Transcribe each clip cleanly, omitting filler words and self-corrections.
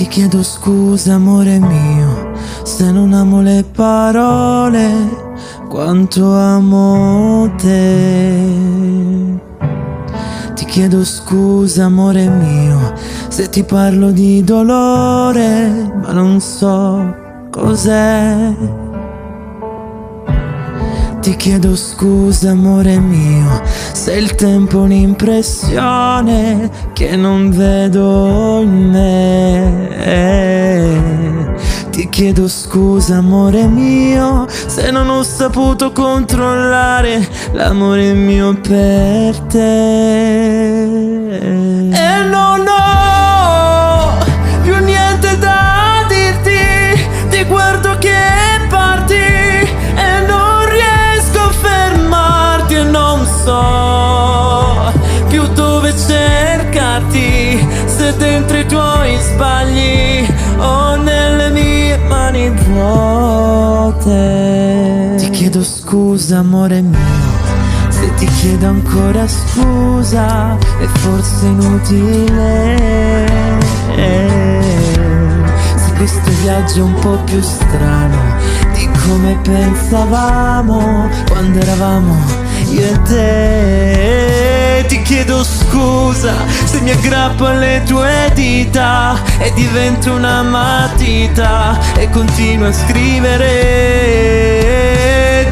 Ti chiedo scusa amore mio, se non amo le parole quanto amo te. Ti chiedo scusa amore mio, se ti parlo di dolore ma non so cos'è. Ti chiedo scusa amore mio, se il tempo è un'impressione che non vedo in me. Ti chiedo scusa amore mio, se non ho saputo controllare l'amore mio per te. E non ho più niente da dirti, ti guardo che parti e non riesco a fermarti e non so più dove cercarti, se dentro i tuoi sbagli o nelle mie mani vuote. Ti chiedo scusa amore mio, se ti chiedo ancora scusa è forse inutile. Se questo viaggio è un po' più strano di come pensavamo quando eravamo io e te. Ti chiedo scusa se mi aggrappo alle tue dita e divento una matita e continuo a scrivere.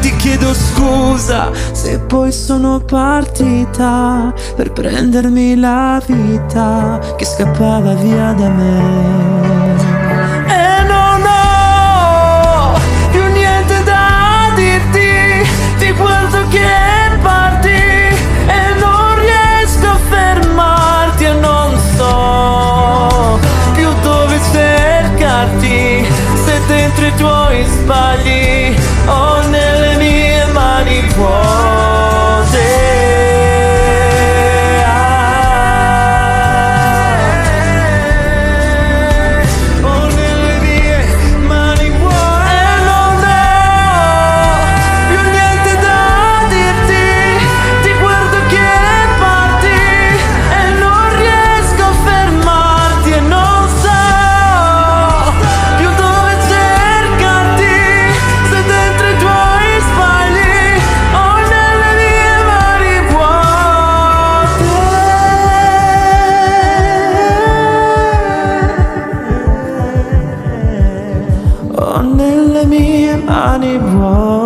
Ti chiedo scusa se poi sono partita per prendermi la vita che scappava via da me. E non ho più niente da dirti, ti guardo che parti e non riesco a fermarti e non so più dove cercarti, se dentro i tuoi sbagli o nelle mie mani vuote. O nelle mie mani vuote. E non ho più niente da dirti, ti guardo che parti e non riesco a fermarti e non so più dove cercarti, se dentro i tuoi sbagli o nelle mie mani vuote. O nelle mie mani vuote.